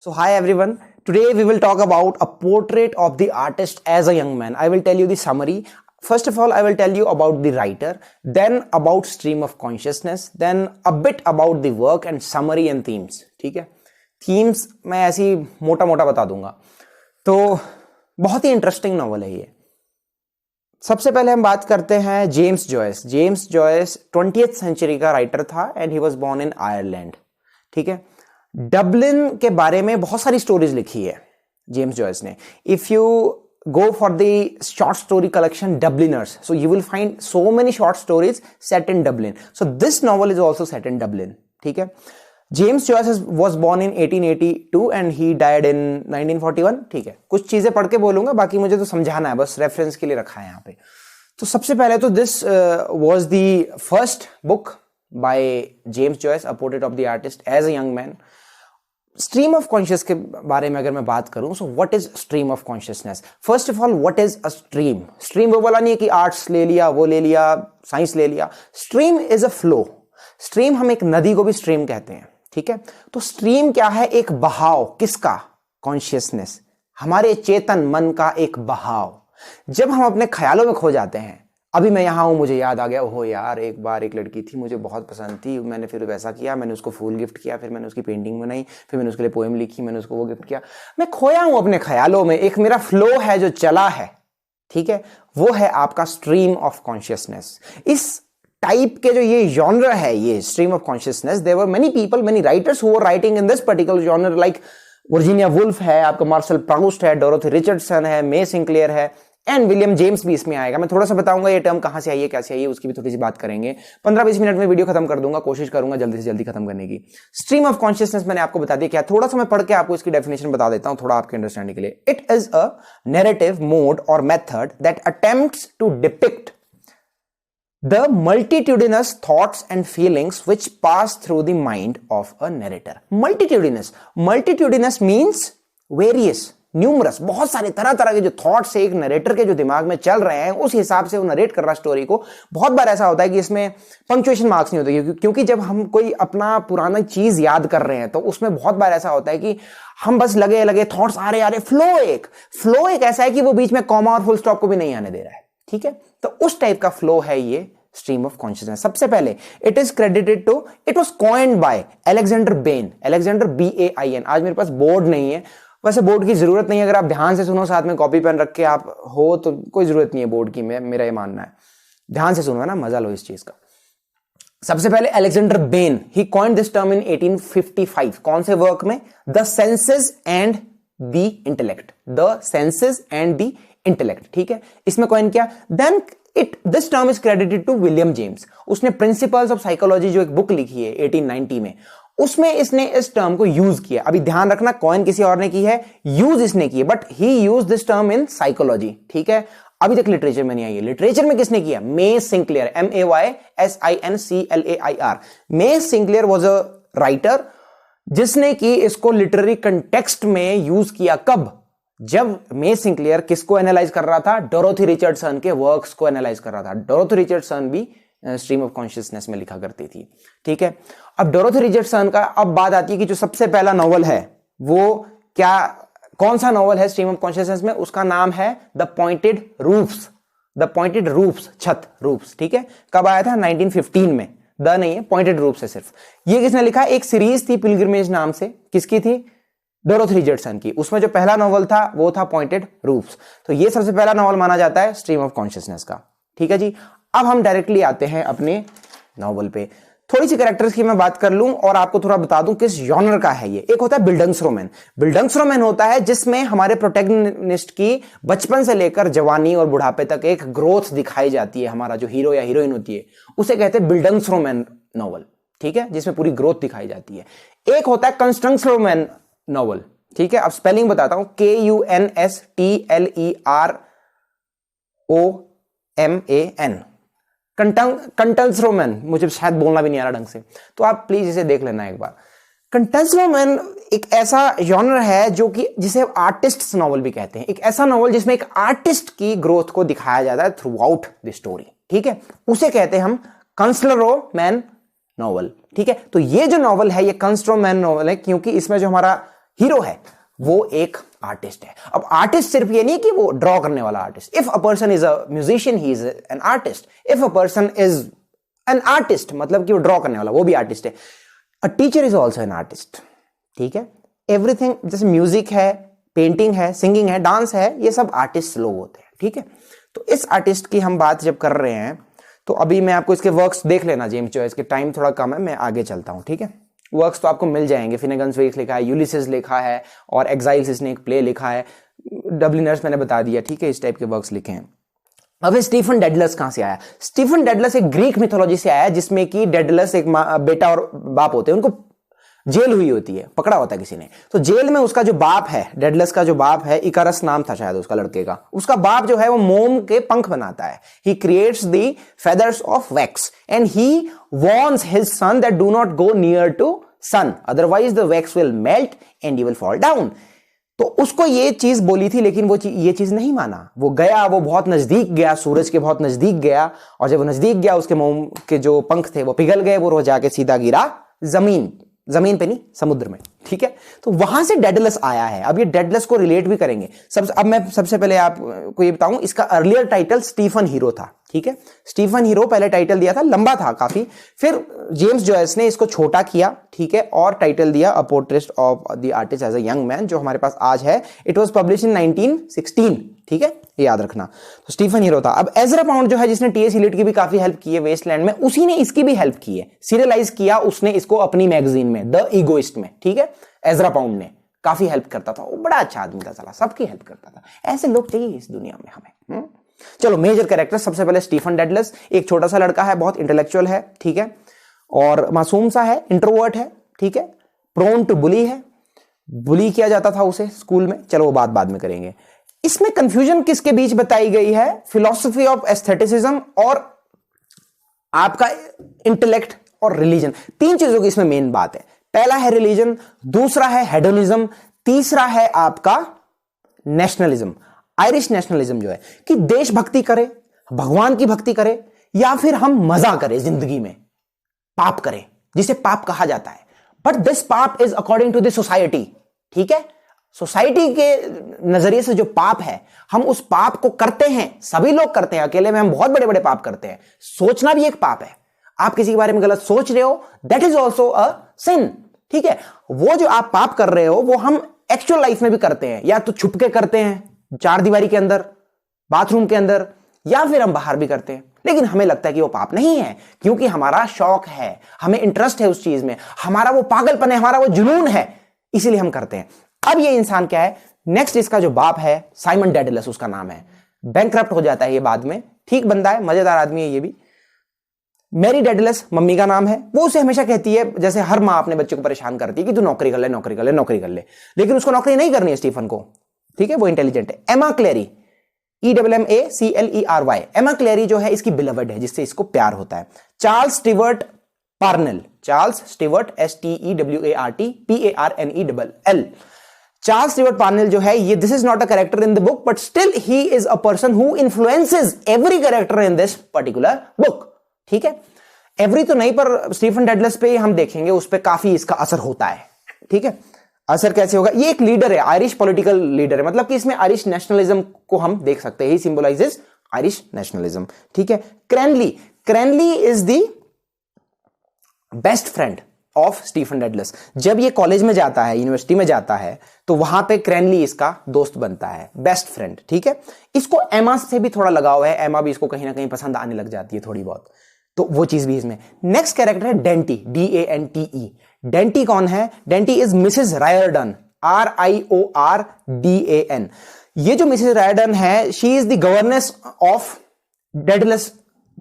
So hi everyone, today we will talk about a portrait of the artist as a young man. I will tell you the summary. First of all, I will tell you about the writer, then about stream of consciousness, then a bit about the work and summary and themes. ठीक है, themes मैं ऐसी मोटा मोटा बता दूंगा. तो बहुत ही इंटरेस्टिंग नॉवल है ये. सबसे पहले हम बात करते हैं James Joyce. James Joyce 20th century का राइटर था and he was born in Ireland. ठीक है, डबलिन के बारे में बहुत सारी स्टोरीज लिखी है जेम्स जॉयस ने. If you go for the short story collection Dubliners, so you will find so many short stories set in Dublin. So this novel is also set in Dublin. ठीक है, James Joyce was born in 1882 and he died in 1941. ठीक है, कुछ चीजें पढ़ के बोलूंगा, बाकी मुझे तो समझाना है, बस रेफरेंस के लिए रखा है यहाँ पे. तो सबसे पहले तो this was the first book by James Joyce, a portrait of the artist as a young man. Stream of conscious के बारे में अगर मैं बात करूं, so what is stream of consciousness. First of all, what is a stream. Stream वो वाला नहीं है कि आर्ट्स ले लिया, वो ले लिया, साइंस ले लिया. Stream is a flow. Stream, हम एक नदी को भी स्ट्रीम कहते हैं. ठीक है, तो स्ट्रीम क्या है? एक बहाव. किसका? कॉन्शियसनेस, हमारे चेतन मन का एक बहाव. जब हम अपने ख्यालों में खो जाते हैं, अभी मैं यहां हूं, मुझे याद आ गया, ओहो यार, एक बार एक लड़की थी, मुझे बहुत पसंद थी, मैंने फिर वैसा किया, मैंने उसको फूल गिफ्ट किया, फिर मैंने उसकी पेंटिंग बनाई, फिर मैंने उसके लिए पोएम लिखी, मैंने उसको वो गिफ्ट किया. मैं खोया हूं अपने ख्यालों में. एक मेरा फ्लो है जो चला है. ठीक है, वो है आपका स्ट्रीम ऑफ कॉन्शियसनेस. इस टाइप के जो ये जॉनर है, ये stream of consciousness, there were many people, many writers who were writing in this particular genre, like Virginia Woolf है, आपका मार्शल प्राउस्ट है, डोरोथी रिचर्डसन है, मे सिंक्लेयर है, एंड विलियम जेम्स भी इसमें आएगा. मैं थोड़ा सा बताऊंगा ये टर्म कहां से आई है, कैसे आई है, उसकी भी थोड़ी सी बात करेंगे. 15-20 मिनट में वीडियो खत्म कर दूंगा, कोशिश करूंगा जल्दी से जल्दी खत्म करने की. स्ट्रीम ऑफ कॉन्शियसनेस मैंने आपको बता दिया क्या. थोड़ा सा मैं पढ़ के आपको इसकी डेफिनेशन बता देता हूं, थोड़ा आपके अंडरस्टैंडिंग के लिए. It is a narrative mode और method that attempts to depict the multitudinous thoughts and feelings which pass through the mind of a narrator. Multitudinous means various, numerous, बहुत सारे तरह तरह के जो थॉट्स एक नरेटर के जो दिमाग में चल रहे हैं, उस हिसाब से वो नरेट कर रहा स्टोरी को. बहुत बार ऐसा होता है कि इसमें पंक्चुएशन मार्क्स नहीं होते, क्योंकि जब हम कोई अपना पुराना चीज याद कर रहे हैं, तो उसमें बहुत बार ऐसा होता है कि हम बस लगे लगे थॉट्स आ रहे. फ्लो एक ऐसा है कि वो बीच में कॉमा और फुल स्टॉप को भी नहीं आने दे रहा है. ठीक है, तो उस टाइप का फ्लो है ये स्ट्रीम ऑफ कॉन्शियसनेस. सबसे पहले it is credited to, it was coined by Alexander Bain, Alexander BAIN. आज मेरे पास बोर्ड नहीं है, वैसे बोर्ड की जरूरत नहीं है, अगर आप ध्यान से सुनो, साथ में कॉपी पेन रख के आप हो, तो कोई जरूरत नहीं है बोर्ड की. मेरा ये मानना है, ध्यान से सुनो ना, मजा लो इस चीज का. सबसे पहले Alexander Bain, he coined this term in 1855. कौन से वर्क में? The senses and the intellect. The senses and the intellect. ठीक है, इसमें कॉइन किया. Then this term is credited to William James. उसने प्रिंसिपल्स ऑफ साइकोलॉजी जो एक बुक लिखी है 1890 में, उसमें इसने इस टर्म को यूज किया. अभी ध्यान रखना, कॉइन किसी और ने की है, यूज इसने की है, but he use this term in psychology. ठीक है, अभी तक लिटरेचर में नहीं आई है. लिटरेचर में किसने किया? May Sinclair, MAYSINCLAIR. May Sinclair was a writer जिसने की इसको लिटरेरी कंटेक्स्ट में यूज किया. कब? जब मे सिंक्लेयर किसको एनालाइज कर रहा था? डोरोथी रिचर्डसन के वर्क्स को एनालाइज कर रहा था. डोरोथी रिचर्डसन भी स्ट्रीम ऑफ कॉन्शियसनेस में लिखा करती थी. ठीक है, अब डोरोथी रिचर्डसन का अब बात आती है कि जो सबसे पहला नॉवल है वो क्या, कौन सा नॉवल है स्ट्रीम ऑफ कॉन्शियसनेस में? उसका नाम है the pointed roofs. The pointed roofs, छत, रूफ्स. ठीक है, कब आया था? 1915 में. द नहीं है, पॉइंटेड रूफ्स है सिर्फ. ये किसने लिखा? एक सीरीज थी पिलग्रिमेज नाम से. किसकी थी? डोरोथी रिचर्डसन की. उसमें जो पहला नॉवल था वो था पॉइंटेड रूफ्स. तो ये सबसे पहला नॉवल माना जाता है स्ट्रीम ऑफ कॉन्शियसनेस का. ठीक है जी, अब हम डायरेक्टली आते हैं अपने नॉवल पे. थोड़ी सी कैरेक्टर्स की मैं बात कर लूं और आपको थोड़ा बता दूं किस जॉनर का है ये. एक होता है बिल्डंग्सरोमैन. बिल्डंग्सरोमैन होता है जिसमें हमारे प्रोटैगनिस्ट की बचपन से लेकर जवानी और बुढ़ापे तक एक ग्रोथ दिखाई जाती है. हमारा जो हीरो या हीरोइन होती है उसे कहते हैं बिल्डंग्सरोमैन नॉवल. ठीक है, जिसमें पूरी ग्रोथ दिखाई जाती है. एक होता है कंस्ट्रंग्सरोमैन नॉवल. ठीक है, अब स्पेलिंग बताता हूं, KUNSTLEROMAN. कंटल्सरोमैन, मुझे शायद बोलना भी नहीं आ रहा ढंग से, तो आप प्लीज इसे देख लेना एक बार. कंटल्सरोमैन एक ऐसा जॉनर है जो कि जिसे आर्टिस्ट नॉवल भी कहते हैं. एक ऐसा नॉवल जिसमें एक आर्टिस्ट की ग्रोथ को दिखाया जाता है थ्रू आउट द स्टोरी. ठीक है, उसे कहते हैं हम कंस्ट्रंग्सरोमैन नॉवल. ठीक है, तो ये जो नॉवल है ये कंस्ट्रंग्सरोमैन नॉवल है क्योंकि इसमें जो हमारा हीरो है वो एक आर्टिस्ट है। अब आर्टिस्ट सिर्फ ये नहीं कि वो ड्रॉ करने वाला artist. If a person is a musician he is an artist. If a person is an artist मतलब कि वो ड्रॉ करने वाला वो भी आर्टिस्ट है। A teacher is also an artist. ठीक है, एवरीथिंग जैसे म्यूजिक है, पेंटिंग है, सिंगिंग है, डांस है, ये सब आर्टिस्ट लोग होते हैं। ठीक है, तो इस आर्टिस्ट की हम बात जब कर रहे हैं तो अभी मैं आपको इसके वर्क्स देख लेना जेम्स जॉयस के, टाइम थोड़ा कम है, मैं आगे चलता हूं। ठीक है, वर्क्स तो आपको मिल जाएंगे। फिनेगन्स वेक लिखा है, यूलिसेस लिखा है और एग्जाइल्स इसने एक प्ले लिखा है। डब्लिनर्स मैंने बता दिया। ठीक है, इस टाइप के वर्क्स लिखे हैं। अब स्टीफन डेडलस कहां से आया? स्टीफन डेडलस एक ग्रीक मिथोलॉजी से आया जिसमें कि डेडलस एक बेटा और बाप होते हैं, उनको जेल हुई होती है, पकड़ा होता है किसी ने। तो जेल में उसका जो बाप है, डेडलस का जो बाप है, इकारस नाम था शायद उसका लड़के का, उसका बाप जो है वो मोम के पंख बनाता है। He creates the feathers of wax and he warns his son that do not go near to sun otherwise the wax will melt and you will fall down. तो उसको ये चीज बोली थी लेकिन वो ये चीज नहीं माना। वो गया, वो बहुत नजदीक गया, सूरज के बहुत नजदीक गया, और जब वो नजदीक गया उसके मोम के जो पंख थे वो पिघल गए, वो जाके सीधा गिरा जमीन पे नहीं, समुद्र में। ठीक है, तो वहां से डेडलस आया है। अब ये डेडलस को रिलेट भी करेंगे। अब मैं सबसे पहले आपको ये बताऊं, इसका अर्लियर टाइटल स्टीफन हीरो था। ठीक है, स्टीफन हीरो पहले टाइटल दिया था, लंबा था काफी। फिर जेम्स जॉयस ने इसको छोटा किया, ठीक है, और टाइटल दिया a portrait of the artist as a young man, जो हमारे पास आज है। It was publish in 1916। ठीक है, ये याद रखना। तो स्टीफन हीरो था। अब एजरा पाउंड जो है, जिसने टीएस इलियट की भी काफी हेल्प की है वेस्टलैंड में, उसी ने इसकी भी हेल्प की है, सीरियलाइज किया उसने इसको अपनी मैगजीन में, द ईगोइस्ट में। ठीक है, एजरा पाउंड ने काफी हेल्प करता था, वो बड़ा अच्छा आदमी था, चला सबकी हेल्प करता था। ऐसे लोग चाहिए इस दुनिया में हमें। चलो, मेजर कैरेक्टर सबसे पहले स्टीफन डेडलस। एक छोटा सा लड़का है, बहुत इंटेलेक्चुअल है, ठीक है, और मासूम सा है, इंट्रोवर्ट है, ठीक है, प्रोन टू बुली है, बुली किया जाता था उसे स्कूल में। चलो वो बात बाद में करेंगे। इसमें कंफ्यूजन किसके बीच बताई गई है? फिलॉसफी ऑफ एस्थेटिसिज्म और आपका इंटेलेक्ट और रिलीजन, तीन चीजों की इसमें मेन बात है। पहला है रिलीजन, दूसरा है हेडोनिज्म, तीसरा है आपका नेशनलिज्म, आयरिश नेशनलिज्म, जो है कि देशभक्ति करे, भगवान की भक्ति करे, या फिर हम मजा करें जिंदगी में, पाप करें, जिसे पाप कहा जाता है। बट दिस पाप is according to the society. ठीक है, सोसाइटी के नजरिए से जो पाप है, हम उस पाप को करते हैं, सभी लोग करते हैं, अकेले में हम बहुत बड़े बड़े पाप करते हैं। सोचना भी एक पाप है। आप किसी के बारे में गलत सोच रहे हो, दैट इज ऑल्सो अ सिन। ठीक है, वो जो आप पाप कर रहे हो वो हम एक्चुअल लाइफ में भी करते हैं, या तो छुप के करते हैं चार दीवारी के अंदर, बाथरूम के अंदर, या फिर हम बाहर भी करते हैं, लेकिन हमें लगता है कि वो पाप नहीं है, क्योंकि हमारा शौक है, हमें इंटरेस्ट है उस चीज में, हमारा वो पागलपन है, हमारा वो जुनून है, इसीलिए हम करते हैं। अब ये इंसान क्या है? नेक्स्ट इसका जो बाप है, साइमन डेडलस उसका नाम है, बैंकक्रप्ट हो जाता है ये बाद में, ठीक बंदा है, मजेदार आदमी है ये भी। मैरी डेडलस मम्मी का नाम है। वो उसे हमेशा कहती है, जैसे हर मां अपने बच्चे को परेशान करती है कि तू नौकरी कर ले, नौकरी कर ले, नौकरी कर ले, लेकिन उसको नौकरी नहीं करनी है स्टीफन को। ठीक है, वो इंटेलिजेंट है। एमा क्लेरी, EMMACLERY, एमा क्लेरी जो है इसकी बिलवड है, जिससे इसको प्यार होता है। Charles Stewart Parnell, Charles Stewart STEWART PARNELL, Charles Stewart Parnell जो है ये, this is not a character in the book, but still he is a person who influences every character in this particular book. ठीक है, every तो नहीं, पर Stephen Daedalus पे हम देखेंगे, उस पर काफी इसका असर होता है। ठीक है, असर कैसे होगा? ये एक लीडर है, आयरिश पॉलिटिकल लीडर है, मतलब कि इसमें आयरिश नेशनलिज्म को हम देख सकते हैं, ही सिंबलाइजेस आयरिश नेशनलिज्म। ठीक है, Cranly is the best friend of Stephen Dedalus. जब ये कॉलेज में जाता है, यूनिवर्सिटी में जाता है, तो वहां पे क्रैनली इसका दोस्त बनता है, बेस्ट फ्रेंड। ठीक है, इसको एमा से भी थोड़ा लगाव है, एमा भी इसको कहीं ना कहीं पसंद आने लग जाती है थोड़ी बहुत, तो वो चीज भी इसमें। नेक्स्ट कैरेक्टर है डेंटी, DANTE। डेंटी कौन है? Dante is Mrs Riordan, RIORDAN। ये जो मिसेस रायरडन है, she is the governess of Dedalus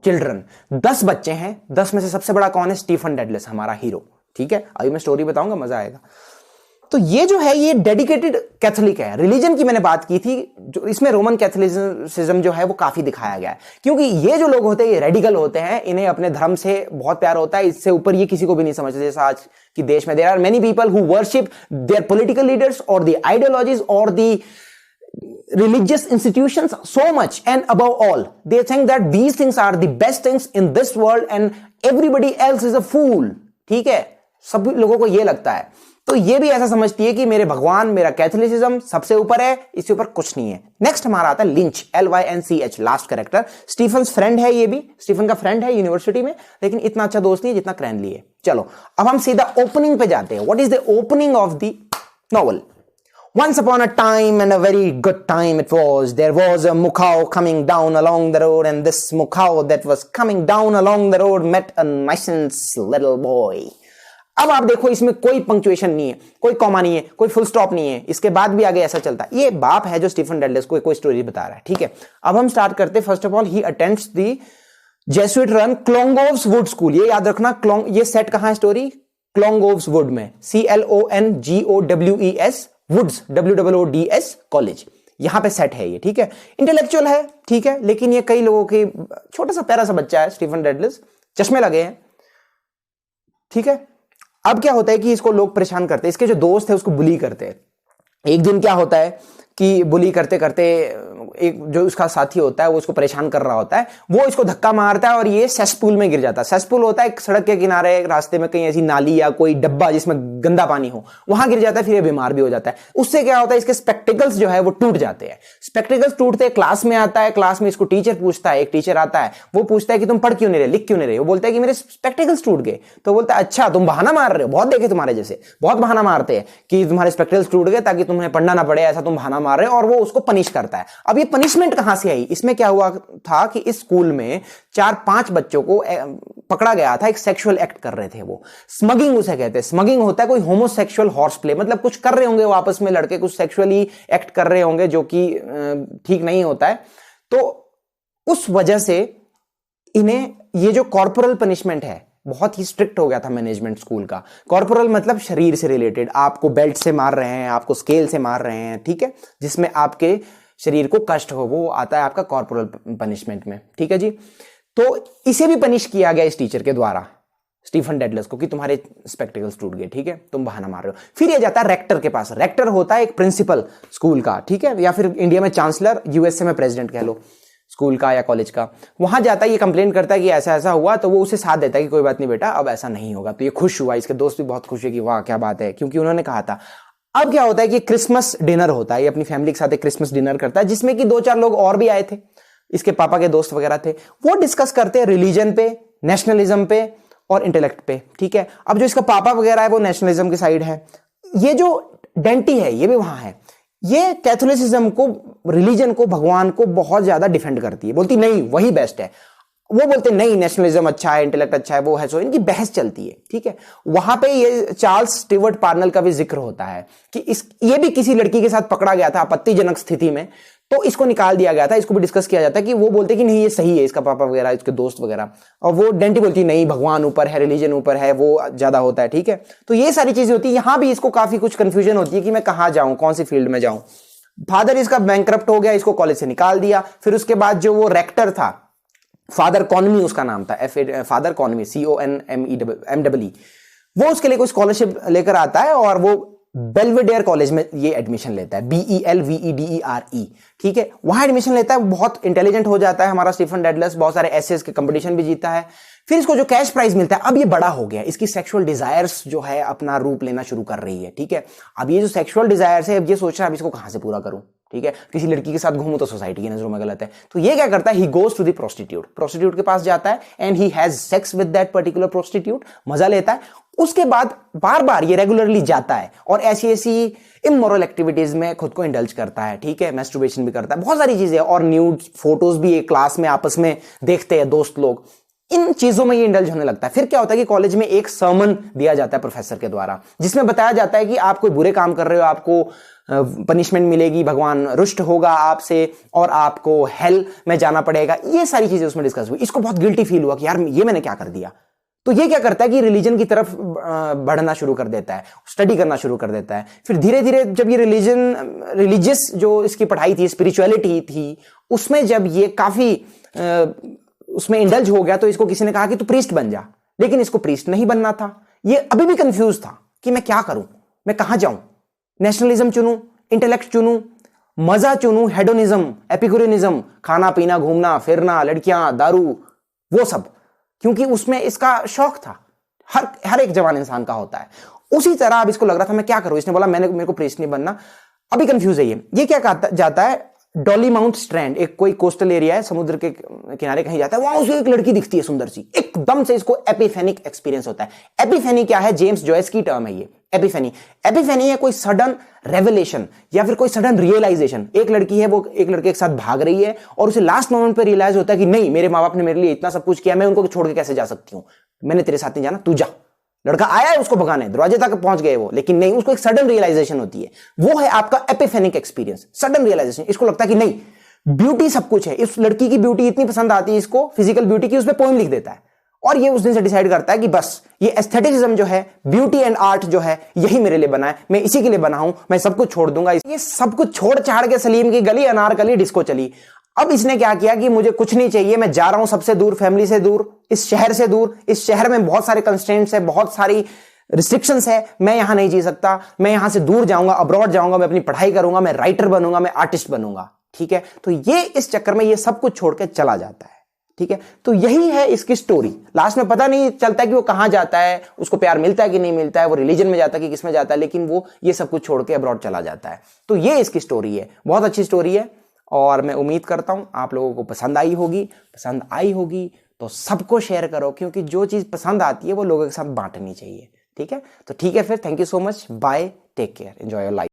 children. 10 बच्चे हैं, 10 में से सबसे बड़ा कौन है? स्टीफन डेडलस, हमारा हीरो। ठीक है, अभी मैं स्टोरी बताऊंगा, मजा आएगा। तो ये जो है ये डेडिकेटेड कैथोलिक है। रिलीजन की मैंने बात की थी, जो इसमें रोमन कैथोलिसिज्म जो है वो काफी दिखाया गया है, क्योंकि ये जो लोग होते हैं ये रेडिकल होते हैं, इन्हें अपने धर्म से बहुत प्यार होता है, इससे ऊपर ये किसी को भी नहीं समझते। जैसा आज की देश में there are many people who worship their political leaders और द आइडियोलॉजीज और the religious institutions so much, and above all they think that these things are the best things in this world and everybody else is a fool. ठीक है, सभी लोगों को यह लगता है तो ये भी ऐसा समझती है कि मेरे भगवान, मेरा कैथोलिसिज्म सबसे ऊपर है, इससे ऊपर कुछ नहीं है। नेक्स्ट हमारा आता है Lynch, LYNCH, last character. Stephen friend है, ये भी स्टीफन का फ्रेंड है यूनिवर्सिटी में, लेकिन इतना अच्छा दोस्त नहीं है जितना क्रैनली है। चलो अब हम सीधा ओपनिंग पे जाते हैं। What is the opening of the novel? Once upon a time, and a very good time it was, there was a Mukhao coming down along the road, and this Mukhao that was coming down along the road met a nice little boy. अब आप देखो, इसमें कोई punctuation नहीं है, कोई comma नहीं है, कोई फुल स्टॉप नहीं है, इसके बाद भी आगे ऐसा चलता है। ये बाप है जो स्टीफन डेडलस को कोई स्टोरी बता रहा है, ठीक है। अब हम स्टार्ट करते हैं। First of all he attends the Jesuit run Clongowes Wood school. ये याद रखना, ये सेट कहां है स्टोरी? क्लोंगोव्स वुड में, CLONGOWES वुड्स, WOODS कॉलेज, यहां पे सेट है ये, ठीक है। इंटेलेक्चुअल है, ठीक है, लेकिन ये कई लोगों की, छोटा सा प्यारा सा बच्चा है स्टीफन डेडलस, चश्मे लगे हैं, ठीक है। अब क्या होता है कि इसको लोग परेशान करते हैं, इसके जो दोस्त है उसको बुली करते हैं। एक दिन क्या होता है कि बुली करते करते एक जो उसका साथी होता है वो उसको परेशान कर रहा होता है, वो इसको धक्का मारता है और ये सेसपूल में गिर जाता है। सेसपूल होता है एक सड़क के किनारे, एक रास्ते में कहीं ऐसी नाली या कोई डब्बा जिसमें गंदा पानी हो, वहां गिर जाता है, फिर ये बीमार भी हो जाता है। उससे क्या होता है, इसके स्पेक्टिकल्स जो है वो टूट जाते हैं। स्पेक्टिकल्स टूटते क्लास में आता है, क्लास में इसको टीचर पूछता है, एक टीचर आता है, वो पूछता है कि तुम पढ़ क्यों नहीं रहे, लिख क्यों नहीं रहे? वो बोलता है कि मेरे स्पेक्टिकल्स टूट गए। तो बोलता है अच्छा तुम बहाना मार रहे हो, बहुत देखे तुम्हारे जैसे, बहुत बहाना मारते हैं कि तुम्हारे स्पेक्टिकल्स टूट गए ताकि तुम्हें पढ़ना ना पड़े, ऐसा तुम बहाना मार रहे हो, और वो उसको पनिश करता है। अब ये पनिशमेंट कहां से आई? इसमें क्या हुआ था कि इस स्कूल में 4-5 बच्चों को पकड़ा गया था, एक सेक्सुअल एक्ट कर रहे थे वो। स्मगिंग उसे कहते हैं। स्मगिंग होता है कोई होमोसेक्सुअल हॉर्स प्ले, मतलब कुछ कर रहे होंगे वो आपस में, लड़के कुछ सेक्सुअली एक्ट कर रहे होंगे जो कि ठीक नहीं होता है। तो उस वजह से इन्हें ये जो कॉर्पोरल पनिशमेंट है, बहुत ही स्ट्रिक्ट हो गया था मैनेजमेंट स्कूल का। कॉर्पोरल मतलब शरीर से रिलेटेड, आपको बेल्ट से मार रहे हैं, आपको स्केल से मार रहे हैं, ठीक है, जिसमें आपके शरीर को कष्ट हो, वो आता है आपका कॉर्पोरल पनिशमेंट में, ठीक है जी। तो इसे भी पनिश किया गया इस टीचर के द्वारा, स्टीफन डेडलस को, कि तुम्हारे स्पेक्टिकल्स टूट गए, ठीक है, तुम बहाना मार रहे हो। फिर ये जाता है रेक्टर के पास। रेक्टर होता है एक प्रिंसिपल स्कूल का, ठीक है, या फिर इंडिया में चांसलर, USA में प्रेसिडेंट कह लो स्कूल का या कॉलेज का। वहां जाता है, ये कंप्लेन करता है कि ऐसा ऐसा हुआ, तो वो उसे साथ देता है कि कोई बात नहीं बेटा, अब ऐसा नहीं होगा। तो ये खुश हुआ, इसके दोस्त भी बहुत खुश है कि वाह क्या बात है, क्योंकि उन्होंने कहा था। अब क्या होता है कि क्रिसमस डिनर होता है, ये अपनी फैमिली के साथ एक क्रिसमस डिनर करता है, जिसमें कि 2-4 लोग और भी आए थे, इसके पापा के दोस्त वगैरह थे। वो डिस्कस करते हैं रिलीजन पे, नेशनलिज्म पे और इंटेलेक्ट पे, ठीक है। अब जो इसका पापा वगैरह है वो नेशनलिज्म की साइड है। ये जो डेंटी है ये भी वहां है, ये कैथोलिसिज्म को, रिलीजन को, भगवान को बहुत ज्यादा डिफेंड करती है, बोलती नहीं वही बेस्ट है। वो बोलते नहीं नेशनलिज्म अच्छा है, इंटेलेक्ट अच्छा है, वो है सो, इनकी बहस चलती है, ठीक है। वहां पे ये चार्ल्स स्टीवर्ट पार्नल का भी जिक्र होता है कि ये भी किसी लड़की के साथ पकड़ा गया था आपत्तिजनक स्थिति में, तो इसको निकाल दिया गया था। इसको भी डिस्कस किया जाता है कि वो बोलते कि नहीं ये सही है, इसका पापा वगैरह, इसके दोस्त वगैरह, और वो डेंटी बोलती नहीं भगवान ऊपर है, रिलीजन ऊपर है, वो ज्यादा होता है, ठीक है। तो ये सारी चीजें होती है। यहां भी इसको काफी कुछ कंफ्यूजन होती है कि मैं कहां जाऊं, कौन सी फील्ड में जाऊं। फादर इसका बैंकरप्ट हो गया, इसको कॉलेज से निकाल दिया। फिर उसके बाद जो वो रेक्टर था, फादर कॉनमी उसका नाम था, फादर कॉनमी, CONME, वो उसके लिए कोई स्कॉलरशिप लेकर आता है और वो बेल्वेडेयर कॉलेज में ये एडमिशन लेता है, BELVEDERE, ठीक है। वहां एडमिशन लेता है, बहुत इंटेलिजेंट हो जाता है हमारा स्टीफन डेडलस, बहुत सारे एसेस के कंपटीशन भी जीता है। फिर इसको जो कैश प्राइज मिलता है, अब ये बड़ा हो गया, इसकी सेक्सुअल डिजायर्स जो है अपना रूप लेना शुरू कर रही है, ठीक है। अब ये जो सेक्सुअल डिजायर्स है, अब ये सोच रहा है अब इसको कहां से पूरा करूं, ठीक है। किसी लड़की के साथ घूमूं तो सोसाइटी की नजरों में गलत है। तो ये क्या करता है, he goes to the prostitute के पास जाता है and he has sex with that particular prostitute, मजा लेता है। उसके बाद बार बार ये रेगुलरली जाता है और ऐसी ऐसी इमोरल एक्टिविटीज में खुद को इंडल्ज करता है, ठीक है, मैस्टरबेशन भी करता है, बहुत सारी चीजें, और न्यूड फोटोज भी एक क्लास में आपस में देखते हैं दोस्त लोग, इन चीजों में ये इंडल्ज होने लगता है। फिर क्या होता है कि कॉलेज में एक सर्मन दिया जाता है प्रोफेसर के द्वारा, जिसमें बताया जाता है कि आप कोई बुरे काम कर रहे हो, आपको पनिशमेंट मिलेगी, भगवान रुष्ट होगा आपसे और आपको हेल में जाना पड़ेगा। ये सारी चीजें उसमें डिस्कस हुई। इसको बहुत गिल्टी फील हुआ कि यार ये मैंने क्या कर दिया। तो ये क्या करता है कि रिलीजन की तरफ बढ़ना शुरू कर देता है, स्टडी करना शुरू कर देता है। फिर धीरे धीरे जब ये रिलीजियस जो इसकी पढ़ाई थी, स्पिरिचुअलिटी थी, उसमें जब ये काफी उसमें इंडल्ज हो गया, तो इसको किसी ने कहा कि तू प्रीस्ट बन जा, लेकिन इसको प्रीस्ट नहीं बनना था। ये अभी भी कंफ्यूज था कि मैं क्या करूं, मैं कहां जाऊं, नेशनलिज्म चुनूं, इंटेलेक्ट चुनूं, मजा चुनूं, हेडोनिज्म, एपिक्यूरियनिज्म, खाना पीना, घूमना फिरना, लड़कियां, दारू, वो सब, क्योंकि उसमें इसका शौक था, हर एक जवान इंसान का होता है। उसी तरह अब इसको लग रहा था मैं क्या करूं, इसने बोला मेरे को प्रीस्ट नहीं बनना। अभी कंफ्यूज है ये क्या कहता जाता है डॉली माउंट स्ट्रैंड, एक कोई कोस्टल एरिया है, समुद्र के किनारे कहीं जाता है, वहां उसे एक लड़की दिखती है सुंदर सी, एकदम से इसको एपिफेनिक एक्सपीरियंस होता है। एपिफेनी क्या है, जेम्स जॉयस की टर्म है ये एपिफेनी। एपिफेनी है कोई सडन रेवलेशन या फिर कोई सडन रियलाइजेशन। एक लड़की है, वो एक लड़के के साथ भाग रही है और उसे लास्ट मोमेंट पे रियलाइज होता है कि नहीं, मेरे माँ बाप ने मेरे लिए इतना सब कुछ किया, मैं उनको छोड़ के कैसे जा सकती हूं, मैंने तेरे साथ नहीं जाना, तू जा। लड़का आया है उसको भगाने, दरवाजे तक पहुंच गए वो, लेकिन नहीं, उसको एक सडन रियलाइजेशन होती है, वो है आपका एपिफेनिक एक्सपीरियंस, सडन रियलाइजेशन। इसको लगता है कि नहीं, ब्यूटी सब कुछ है, इस लड़की की ब्यूटी इतनी पसंद आती है इसको, फिजिकल ब्यूटी की, उस पर पोएम लिख देता है और ये उस दिन से डिसाइड करता है कि बस ये एस्थेटिसिज्म जो है, ब्यूटी एंड आर्ट जो है, यही मेरे लिए बना है, मैं इसी के लिए बना हूं, मैं सब कुछ छोड़ दूंगा। ये सब कुछ छोड़ छाड़ के सलीम की गली अनारकली डिस्को चली। अब इसने क्या किया कि मुझे कुछ नहीं चाहिए, मैं जा रहा हूं सबसे दूर, फैमिली से दूर, इस शहर से दूर, इस शहर में बहुत सारे कंस्ट्रेंट्स है, बहुत सारी रिस्ट्रिक्शंस है, मैं यहां नहीं जी सकता, मैं यहां से दूर जाऊंगा, अब्रॉड जाऊंगा, मैं अपनी पढ़ाई करूंगा, मैं राइटर बनूंगा, मैं आर्टिस्ट बनूंगा। ठीक है, तो ये इस चक्कर में ये सब कुछ छोड़ के चला जाता है। ठीक है, तो यही है इसकी स्टोरी। लास्ट में पता नहीं चलता कि वो कहां जाता है, उसको प्यार मिलता है कि नहीं मिलता है, वो रिलीजन में जाता है कि किस में जाता है, लेकिन वो ये सब कुछ छोड़ के अब्रॉड चला जाता है। तो ये इसकी स्टोरी है, बहुत अच्छी स्टोरी है और मैं उम्मीद करता हूं आप लोगों को पसंद आई होगी। पसंद आई होगी तो सबको शेयर करो, क्योंकि जो चीज पसंद आती है वो लोगों के साथ बांटनी चाहिए। ठीक है, तो ठीक है फिर, thank you so much, bye, take care, enjoy your life.